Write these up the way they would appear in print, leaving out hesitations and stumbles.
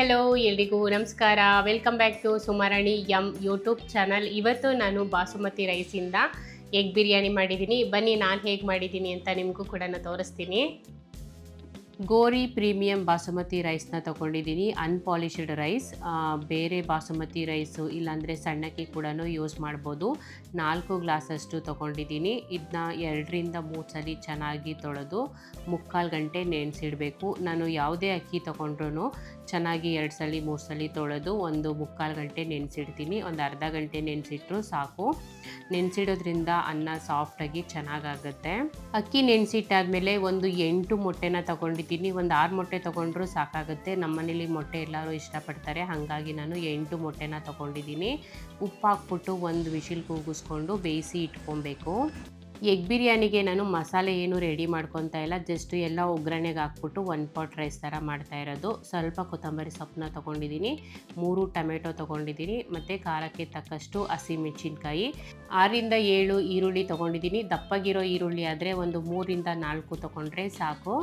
Hello ಎಲ್ರಿಗೂ ನಮಸ್ಕಾರ. Welcome back to Sumarani YouTube channel. ಇವತ್ತು ನಾನು ಬಾಸುಮತಿ ರೈಸಿಂದ ಎಗ್ ಬಿರಿಯಾನಿ ಮಾಡಿದ್ದೀನಿ. ಬನ್ನಿ ನಾನು ಹೇಗೆ ಮಾಡಿದ್ದೀನಿ ಅಂತ ನಿಮಗೂ ಕೂಡ ತೋರಿಸ್ತೀನಿ. ಗೋರಿ ಪ್ರೀಮಿಯಂ ಬಾಸುಮತಿ ರೈಸ್ನ ತೊಗೊಂಡಿದ್ದೀನಿ. ಅನ್ಪಾಲಿಷ್ಡ್ ರೈಸ್. ಬೇರೆ ಬಾಸುಮತಿ ರೈಸು ಇಲ್ಲಾಂದರೆ ಸಣ್ಣಕ್ಕಿ ಕೂಡ ಯೂಸ್ ಮಾಡ್ಬೋದು. 4 ಗ್ಲಾಸಷ್ಟು ತೊಗೊಂಡಿದ್ದೀನಿ. ಇದನ್ನ 2-3 ಸಲ ಚೆನ್ನಾಗಿ ತೊಳೆದು 3/4 ಗಂಟೆ ನೆನೆಸಿಡಬೇಕು. ನಾನು ಯಾವುದೇ ಅಕ್ಕಿ ತೊಗೊಂಡ್ರೂ ಚೆನ್ನಾಗಿ 2 ಸಲ 3 ಸಲ ತೊಳೆದು ಒಂದು 3/4 ಗಂಟೆ ನೆನೆಸಿಡ್ತೀನಿ. ಒಂದು ಅರ್ಧ ಗಂಟೆ ನೆನೆಸಿಟ್ರು ಸಾಕು. ನೆನೆಸಿಡೋದ್ರಿಂದ ಅನ್ನ ಸಾಫ್ಟಾಗಿ ಚೆನ್ನಾಗಾಗುತ್ತೆ. ಅಕ್ಕಿ ನೆನೆಸಿಟ್ಟಾದ್ಮೇಲೆ ಒಂದು 8 ಮೊಟ್ಟೆನ ತೊಗೊಂಡಿದ್ದೀನಿ. ಒಂದು 6 ಮೊಟ್ಟೆ ತೊಗೊಂಡ್ರೂ ಸಾಕಾಗುತ್ತೆ. ನಮ್ಮನೇಲಿ ಮೊಟ್ಟೆ ಎಲ್ಲರೂ ಇಷ್ಟಪಡ್ತಾರೆ, ಹಾಗಾಗಿ ನಾನು 8 ಮೊಟ್ಟೆನ ತೊಗೊಂಡಿದ್ದೀನಿ. ಉಪ್ಪು ಹಾಕ್ಬಿಟ್ಟು ಒಂದು ವಿಶಿಲ್ ಕೂಗಿಸ್ಕೊಂಡು ಬೇಯಿಸಿ ಇಟ್ಕೊಬೇಕು. ಎಗ್ ಬಿರಿಯಾನಿಗೆ ನಾನು ಮಸಾಲೆ ಏನು ರೆಡಿ ಮಾಡ್ಕೊತಾ ಇಲ್ಲ, ಜಸ್ಟ್ ಎಲ್ಲ ಒಗ್ಗರಣೆಗೆ ಹಾಕ್ಬಿಟ್ಟು 1 ಪಾಟ್ ರೈಸ್ ಥರ ಮಾಡ್ತಾ ಇರೋದು. ಸ್ವಲ್ಪ ಕೊತ್ತಂಬರಿ ಸೊಪ್ಪನ್ನ ತೊಗೊಂಡಿದ್ದೀನಿ, 3 ಟೊಮೆಟೊ ತೊಗೊಂಡಿದ್ದೀನಿ, ಮತ್ತು ಖಾರಕ್ಕೆ ತಕ್ಕಷ್ಟು ಹಸಿಮೆಣಸಿನ್ಕಾಯಿ, 6-7 ಈರುಳ್ಳಿ ತೊಗೊಂಡಿದ್ದೀನಿ. ದಪ್ಪಗಿರೋ ಈರುಳ್ಳಿ ಆದರೆ ಒಂದು 3-4 ತೊಗೊಂಡ್ರೆ ಸಾಕು.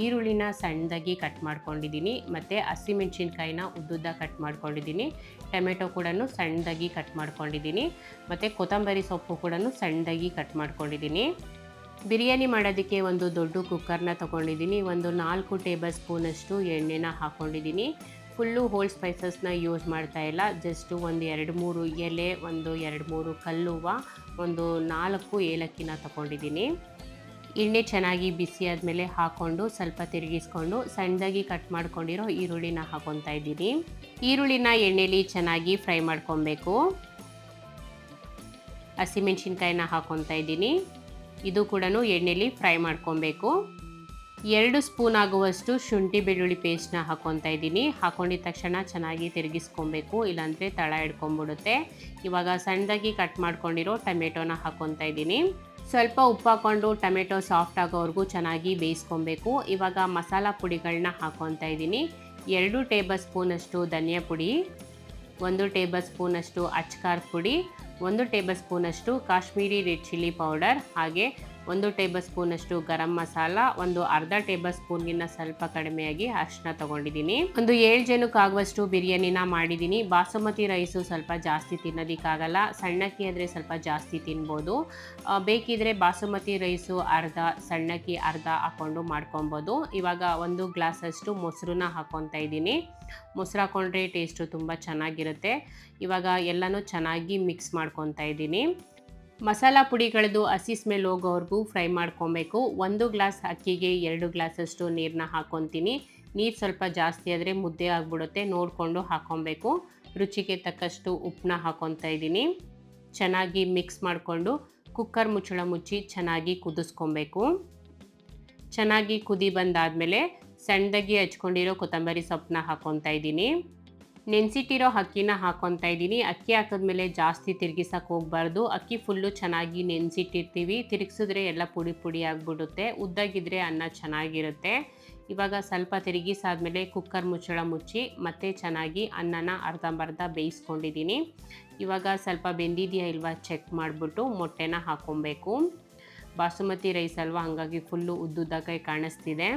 ಈರುಳ್ಳಿನ ಸಣ್ಣದಾಗಿ ಕಟ್ ಮಾಡ್ಕೊಂಡಿದ್ದೀನಿ, ಮತ್ತು ಹಸಿಮೆಣಸಿನ್ಕಾಯಿನ ಉದ್ದುದ್ದ ಕಟ್ ಮಾಡ್ಕೊಂಡಿದ್ದೀನಿ. ಟೊಮೆಟೊ ಕೂಡ ಸಣ್ಣದಾಗಿ ಕಟ್ ಮಾಡ್ಕೊಂಡಿದ್ದೀನಿ, ಮತ್ತು ಕೊತ್ತಂಬರಿ ಸೊಪ್ಪು ಕೂಡ ಸಣ್ಣದಾಗಿ ಕಟ್ ಮಾಡ್ಕೊಂಡಿದ್ದೀನಿ. ಬಿರಿಯಾನಿ ಮಾಡೋದಕ್ಕೆ ಒಂದು ದೊಡ್ಡ ಕುಕ್ಕರ್ನ ತೊಗೊಂಡಿದ್ದೀನಿ. ಒಂದು 4 ಟೇಬಲ್ ಸ್ಪೂನಷ್ಟು ಎಣ್ಣೆನ ಹಾಕ್ಕೊಂಡಿದ್ದೀನಿ. ಫುಲ್ಲು ಹೋಲ್ ಸ್ಪೈಸಸ್ನ ಯೂಸ್ ಮಾಡ್ತಾ ಇಲ್ಲ, ಜಸ್ಟು ಒಂದು 2-3 ಎಲೆ, ಒಂದು 2-3 ಕಲ್ಲುವ, ಒಂದು 4 ಏಲಕ್ಕಿನ ತೊಗೊಂಡಿದ್ದೀನಿ. ಎಣ್ಣೆ ಚೆನ್ನಾಗಿ ಬಿಸಿ ಆದಮೇಲೆ ಹಾಕ್ಕೊಂಡು ಸ್ವಲ್ಪ ತಿರುಗಿಸ್ಕೊಂಡು ಸಣ್ಣದಾಗಿ ಕಟ್ ಮಾಡ್ಕೊಂಡಿರೋ ಈರುಳ್ಳಿನ ಹಾಕ್ಕೊತಾ ಇದ್ದೀನಿ. ಈರುಳ್ಳಿನ ಎಣ್ಣೆಲಿ ಚೆನ್ನಾಗಿ ಫ್ರೈ ಮಾಡ್ಕೊಬೇಕು. ಹಸಿಮೆಣಸಿನ್ಕಾಯಿನ ಹಾಕ್ಕೊತಾ ಇದ್ದೀನಿ, ಇದು ಕೂಡ ಎಣ್ಣೆಲಿ ಫ್ರೈ ಮಾಡ್ಕೊಬೇಕು. 2 ಸ್ಪೂನ್ ಆಗುವಷ್ಟು ಶುಂಠಿ ಬೆಳ್ಳುಳ್ಳಿ ಪೇಸ್ಟ್ನ ಹಾಕ್ಕೊತಾ ಇದ್ದೀನಿ. ಹಾಕ್ಕೊಂಡಿದ ತಕ್ಷಣ ಚೆನ್ನಾಗಿ ತಿರುಗಿಸ್ಕೊಬೇಕು, ಇಲ್ಲಾಂದರೆ ತಳ ಹಿಡ್ಕೊಂಬಿಡುತ್ತೆ. ಇವಾಗ ಸಣ್ಣದಾಗಿ ಕಟ್ ಮಾಡ್ಕೊಂಡಿರೋ ಟೊಮೆಟೊನ ಹಾಕ್ಕೊತಾ ಇದ್ದೀನಿ. ಸ್ವಲ್ಪ ಉಪ್ಪು ಹಾಕ್ಕೊಂಡು ಟೊಮೆಟೊ ಸಾಫ್ಟ್ ಆಗೋವರೆಗೂ ಚೆನ್ನಾಗಿ ಬೇಯಿಸ್ಕೊಬೇಕು. ಇವಾಗ ಮಸಾಲ ಪುಡಿಗಳನ್ನ ಹಾಕ್ಕೊತಾ ಇದ್ದೀನಿ. 2 ಟೇಬಲ್ ಸ್ಪೂನಷ್ಟು ಧನಿಯಾ ಪುಡಿ, 1 ಟೇಬಲ್ ಸ್ಪೂನಷ್ಟು ಅಚ್ಕಾರದ ಪುಡಿ, 1 ಟೇಬಲ್ ಸ್ಪೂನಷ್ಟು ಕಾಶ್ಮೀರಿ ರೆಡ್ ಚಿಲ್ಲಿ ಪೌಡರ್, ಹಾಗೆ 1 ಟೇಬಲ್ ಸ್ಪೂನಷ್ಟು ಗರಂ ಮಸಾಲ, ಒಂದು ಅರ್ಧ ಟೇಬಲ್ ಸ್ಪೂನ್ಗಿನ್ನ ಸ್ವಲ್ಪ ಕಡಿಮೆಯಾಗಿ ಅರಿಶಿನ ತೊಗೊಂಡಿದ್ದೀನಿ. ಒಂದು 7 ಜನಕ್ಕಾಗುವಷ್ಟು ಬಿರಿಯಾನಿನ ಮಾಡಿದ್ದೀನಿ. ಬಾಸುಮತಿ ರೈಸು ಸ್ವಲ್ಪ ಜಾಸ್ತಿ ತಿನ್ನೋದಕ್ಕಾಗಲ್ಲ, ಸಣ್ಣಕ್ಕಿ ಆದರೆ ಸ್ವಲ್ಪ ಜಾಸ್ತಿ ತಿನ್ಬೋದು. ಬೇಕಿದ್ರೆ ಬಾಸುಮತಿ ರೈಸು ಅರ್ಧ, ಸಣ್ಣಕ್ಕಿ ಅರ್ಧ ಹಾಕ್ಕೊಂಡು ಮಾಡ್ಕೊಬೋದು. ಇವಾಗ 1 ಗ್ಲಾಸಷ್ಟು ಮೊಸರನ್ನ ಹಾಕ್ಕೊತಾ ಇದ್ದೀನಿ. ಮೊಸರು ಹಾಕ್ಕೊಂಡ್ರೆ ಟೇಸ್ಟು ತುಂಬ ಚೆನ್ನಾಗಿರುತ್ತೆ. ಇವಾಗ ಎಲ್ಲನೂ ಚೆನ್ನಾಗಿ ಮಿಕ್ಸ್ ಮಾಡ್ಕೊತಾ ಇದ್ದೀನಿ. ಮಸಾಲ ಪುಡಿಗಳದ್ದು ಹಸಿ ಸ್ಮೆಲ್ ಹೋಗೋವರೆಗೂ ಫ್ರೈ ಮಾಡ್ಕೊಬೇಕು. 1 ಗ್ಲಾಸ್ ಅಕ್ಕಿಗೆ 2 ಗ್ಲಾಸಷ್ಟು ನೀರನ್ನ ಹಾಕ್ಕೊತೀನಿ. ನೀರು ಸ್ವಲ್ಪ ಜಾಸ್ತಿ ಆದರೆ ಮುದ್ದೆ ಆಗಿಬಿಡುತ್ತೆ, ನೋಡಿಕೊಂಡು ಹಾಕ್ಕೊಬೇಕು. ರುಚಿಗೆ ತಕ್ಕಷ್ಟು ಉಪ್ಪನ್ನ ಹಾಕ್ಕೊತಾ ಇದ್ದೀನಿ. ಚೆನ್ನಾಗಿ ಮಿಕ್ಸ್ ಮಾಡಿಕೊಂಡು ಕುಕ್ಕರ್ ಮುಚ್ಚಳ ಮುಚ್ಚಿ ಚೆನ್ನಾಗಿ ಕುದಿಸ್ಕೊಬೇಕು. ಚೆನ್ನಾಗಿ ಕುದಿ ಬಂದಾದಮೇಲೆ ಸಣ್ಣದಾಗಿ ಹಚ್ಕೊಂಡಿರೋ ಕೊತ್ತಂಬರಿ ಸೊಪ್ಪನ್ನ ಹಾಕ್ಕೊತಾ ಇದ್ದೀನಿ. ನೆನೆಸಿಟ್ಟಿರೋ ಅಕ್ಕಿನ ಹಾಕ್ಕೊತಾ ಇದ್ದೀನಿ. ಅಕ್ಕಿ ಹಾಕಿದ್ಮೇಲೆ ಜಾಸ್ತಿ ತಿರುಗಿಸೋಕೆ ಹೋಗಬಾರ್ದು. ಅಕ್ಕಿ ಫುಲ್ಲು ಚೆನ್ನಾಗಿ ನೆನೆಸಿಟ್ಟಿರ್ತೀವಿ, ತಿರುಗಿಸಿದ್ರೆ ಎಲ್ಲ ಪುಡಿ ಪುಡಿ ಆಗಿಬಿಡುತ್ತೆ. ಉದ್ದಾಗಿದ್ದರೆ ಅನ್ನ ಚೆನ್ನಾಗಿರುತ್ತೆ. ಇವಾಗ ಸ್ವಲ್ಪ ತಿರುಗಿಸಾದ್ಮೇಲೆ ಕುಕ್ಕರ್ ಮುಚ್ಚಳ ಮುಚ್ಚಿ ಮತ್ತೆ ಚೆನ್ನಾಗಿ ಅನ್ನನ ಅರ್ಧಂಬರ್ಧ ಬೇಯಿಸ್ಕೊಂಡಿದ್ದೀನಿ. ಇವಾಗ ಸ್ವಲ್ಪ ಬೆಂದಿದೆಯಾ ಇಲ್ವಾ ಚೆಕ್ ಮಾಡಿಬಿಟ್ಟು ಮೊಟ್ಟೆನ ಹಾಕ್ಕೊಬೇಕು. ಬಾಸುಮತಿ ರೈಸ್ ಅಲ್ವಾ, ಹಾಗಾಗಿ ಫುಲ್ಲು ಉದ್ದುದ್ದಕ್ಕೆ ಕಾಣಿಸ್ತಿದೆ.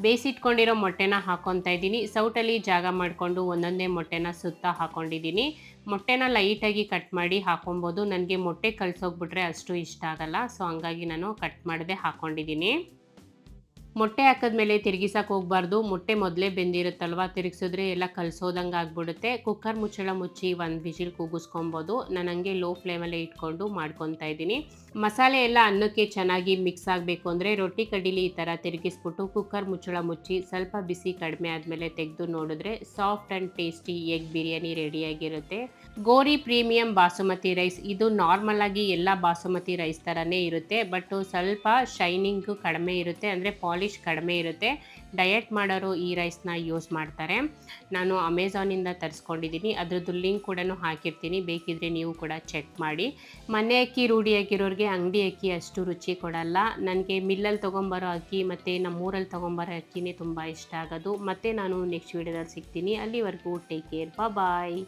ಬೇಯಿಸಿಟ್ಕೊಂಡಿರೋ ಮೊಟ್ಟೆನ ಹಾಕ್ಕೊತಾ ಇದ್ದೀನಿ. ಸೌಟಲ್ಲಿ ಜಾಗ ಮಾಡಿಕೊಂಡು ಒಂದೊಂದೇ ಮೊಟ್ಟೆನ ಸುತ್ತ ಹಾಕ್ಕೊಂಡಿದ್ದೀನಿ. ಮೊಟ್ಟೆನ ಲೈಟಾಗಿ ಕಟ್ ಮಾಡಿ ಹಾಕ್ಕೊಬೋದು. ನನಗೆ ಮೊಟ್ಟೆ ಕಲಸೋಗ್ಬಿಟ್ರೆ ಅಷ್ಟು ಇಷ್ಟ ಆಗಲ್ಲ, ಸೊ ಹಂಗಾಗಿ ನಾನು ಕಟ್ ಮಾಡದೆ ಹಾಕ್ಕೊಂಡಿದ್ದೀನಿ. ಮೊಟ್ಟೆ ಹಾಕಿದ್ಮೇಲೆ ತಿರುಗಿಸೋಕೆ ಹೋಗಬಾರ್ದು. ಮೊಟ್ಟೆ ಮೊದಲೇ ಬೆಂದಿರುತ್ತಲ್ವ, ತಿರುಗಿಸಿದ್ರೆ ಎಲ್ಲ ಕಲಸೋದಂಗೆ ಆಗಿಬಿಡುತ್ತೆ. ಕುಕ್ಕರ್ ಮುಚ್ಚಳ ಮುಚ್ಚಿ 1 ವಿಶಿಲ್ ಕೂಗಿಸ್ಕೊಬೋದು. ನಾನು ಹಂಗೆ ಲೋ ಫ್ಲೇಮಲ್ಲೇ ಇಟ್ಕೊಂಡು ಮಾಡ್ಕೊತಾ ಇದ್ದೀನಿ. ಮಸಾಲೆ ಎಲ್ಲ ಅನ್ನಕ್ಕೆ ಚೆನ್ನಾಗಿ ಮಿಕ್ಸ್ ಆಗಬೇಕು ಅಂದರೆ ರೊಟ್ಟಿ ಕಡ್ಡಿಲಿ ಈ ಥರ ತಿರುಗಿಸ್ಬಿಟ್ಟು ಕುಕ್ಕರ್ ಮುಚ್ಚಳ ಮುಚ್ಚಿ ಸ್ವಲ್ಪ ಬಿಸಿ ಕಡಿಮೆ ಆದಮೇಲೆ ತೆಗೆದು ನೋಡಿದ್ರೆ soft and tasty egg biryani ರೆಡಿಯಾಗಿರುತ್ತೆ. ಗೋರಿ ಪ್ರೀಮಿಯಂ ಬಾಸುಮತಿ ರೈಸ್ ಇದು ನಾರ್ಮಲಾಗಿ ಎಲ್ಲ ಬಾಸುಮತಿ ರೈಸ್ ಥರನೇ ಇರುತ್ತೆ, ಬಟ್ ಸ್ವಲ್ಪ ಶೈನಿಂಗು ಕಡಿಮೆ ಇರುತ್ತೆ, ಅಂದರೆ ಪಾಲಿಶ್ ಕಡಿಮೆ ಇರುತ್ತೆ. ಡಯಟ್ ಮಾಡೋರು ಈ ರೈಸ್ನ ಯೂಸ್ ಮಾಡ್ತಾರೆ. ನಾನು ಅಮೆಝಾನಿಂದ ತರಿಸ್ಕೊಂಡಿದ್ದೀನಿ, ಅದರದ್ದು ಲಿಂಕ್ ಕೂಡ ಹಾಕಿರ್ತೀನಿ, ಬೇಕಿದ್ರೆ ನೀವು ಕೂಡ ಚೆಕ್ ಮಾಡಿ. ಮನೆ ಅಕ್ಕಿ ರೂಢಿಯಾಗಿರೋರಿಗೆ ಅಂಗಡಿ ಅಕ್ಕಿ ಅಷ್ಟು ರುಚಿ ಕೊಡಲ್ಲ. ನನಗೆ ಮಿಲ್ಲಲ್ಲಿ ತೊಗೊಂಬರೋ ಅಕ್ಕಿ ಮತ್ತು ನಮ್ಮೂರಲ್ಲಿ ತೊಗೊಂಬರೋ ಅಕ್ಕಿನೇ ತುಂಬ ಇಷ್ಟ ಆಗೋದು. ಮತ್ತು ನಾನು ನೆಕ್ಸ್ಟ್ ವೀಡಿಯೋದಲ್ಲಿ ಸಿಗ್ತೀನಿ. ಅಲ್ಲಿವರೆಗೂ ಟೇಕ್ ಕೇರ್, ಬಾಯ್.